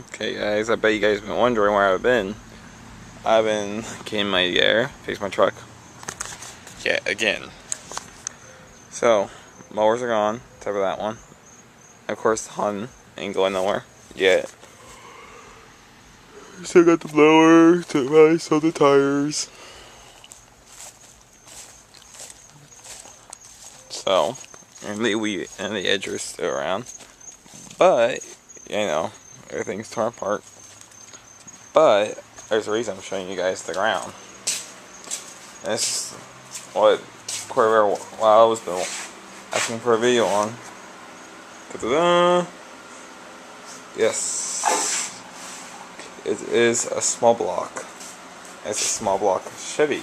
Okay guys, I bet you guys have been wondering where I've been. I've been getting my air, fix my truck. Yeah, again. So, mowers are gone, except for that one. Of course, the Hun ain't going nowhere yet. Still got the blower, I sold the tires. So, and the edge are still around. But, you know, everything's torn apart. But there's a reason I'm showing you guys the ground. And this is what I was been asking for a video on. Ta-da-da! Yes, it is a small block. It's a small block Chevy.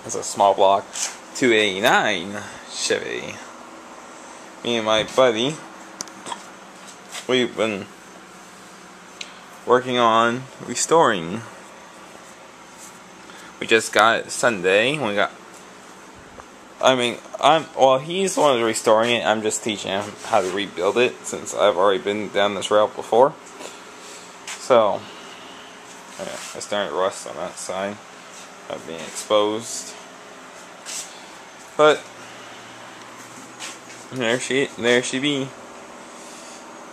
It's a small block 289 Chevy. Me and my buddy, we've been working on restoring. We just got it Sunday. He's the one who's restoring it. I'm just teaching him how to rebuild it since I've already been down this route before. So, yeah, I started to rust on that side of being exposed. But there she be.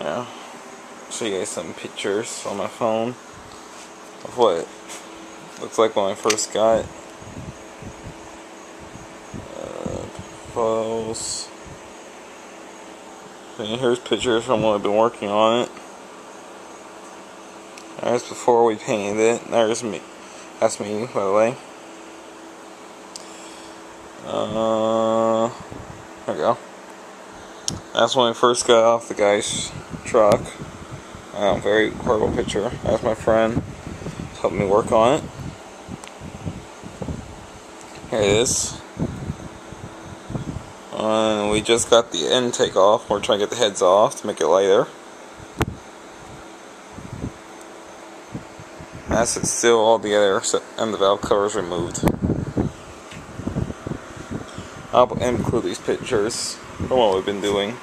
Yeah. Show you guys some pictures on my phone of what it looks like when I first got it. Photos. And here's pictures from when I've been working on it. There's before we painted it. There's me. That's me, by the way. There we go. That's when I first got off the guy's truck. Very horrible picture. That's my friend. He's helping me work on it. Here it is. We just got the intake off. We're trying to get the heads off to make it lighter. That's it still all together, and the valve cover is removed. I'll include these pictures from what we've been doing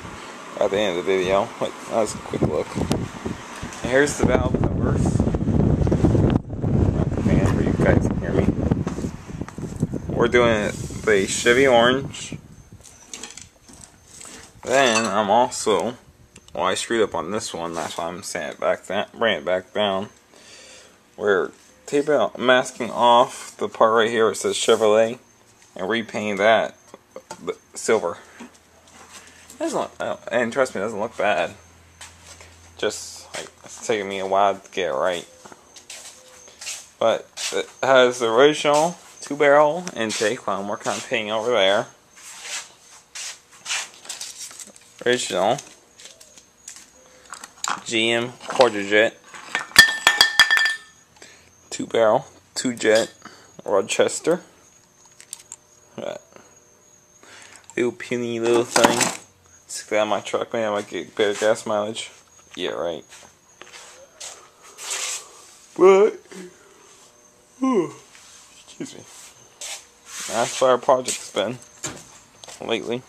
at the end of the video. But that's a quick look. And here's the valve covers. Man, where you guys can hear me. We're doing the Chevy orange. Then I'm also, I screwed up on this one. That's why I'm saying it back down, bring it back down. We're masking off the part right here where it says Chevrolet and repainting that silver. And trust me, it doesn't look bad. Just it's taking me a while to get it right. But it has the original 2-barrel intake. While I'm working on painting over there. Original GM Quarterjet 2-barrel 2-jet Rochester. Little puny little thing. Stick that on my truck, man. I might get better gas mileage. Yeah, right. But excuse me. That's what our project's been lately.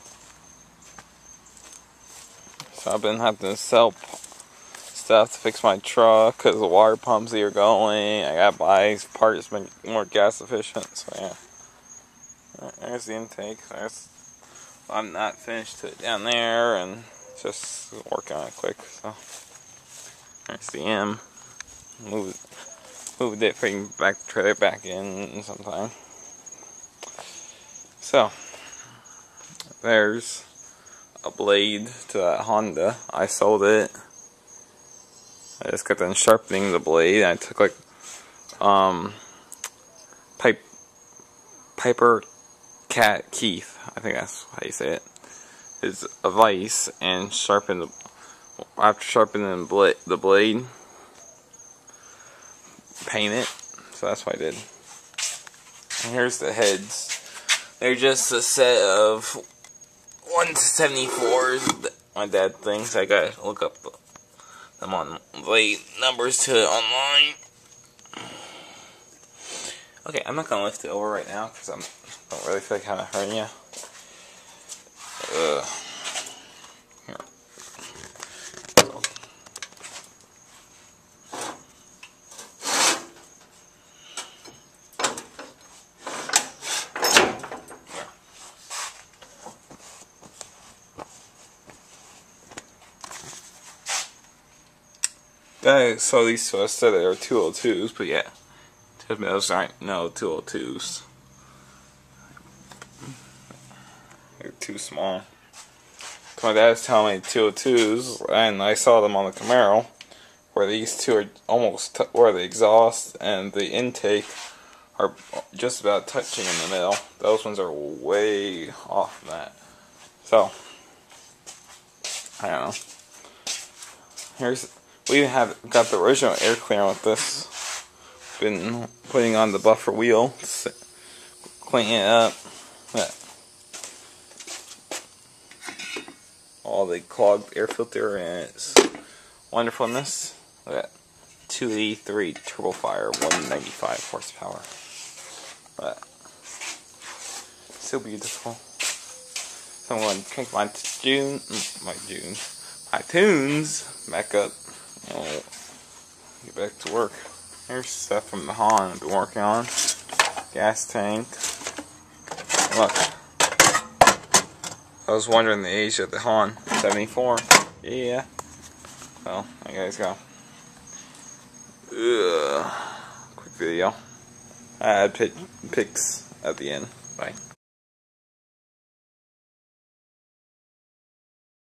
So I've been having to sell stuff to fix my truck because the water pumps are going. I gotta buy parts to make more gas efficient. So yeah, there's the intake. I'm not finished it down there and just working on it quick. So there's the M. Moved it, bring back the trailer back in sometime. So there's a blade to that Honda. I sold it. I just got done sharpening the blade. I took like Piper Cat Keith, I think that's how you say it, is a vise and after sharpening the blade, paint it. So that's what I did. And here's the heads. They're just a set of 174s that my dad thinks. I gotta look up them on the numbers to it online. Okay, I'm not gonna lift it over right now because I don't really feel like kind of hurting you. Here. So these two, I said they were 202s, but yeah, those aren't no 202s. They're too small. My dad's telling me 202s, and I saw them on the Camaro, where these two are almost where the exhaust and the intake are just about touching in the middle. Those ones are way off from that. So, I don't know. We got the original air cleaner with this. Been putting on the buffer wheel, cleaning it up. All the clogged air filter and its wonderfulness. Look at that. 283 turbo fire, 195 horsepower. Look at that. So beautiful. So I'm going to crank my tunes back up. Oh, get back to work. Here's stuff from the Han I've been working on. Gas tank. Look. I was wondering the age of the Han. 74. Yeah. Well, there you guys go. Quick video. I had pics at the end. Bye.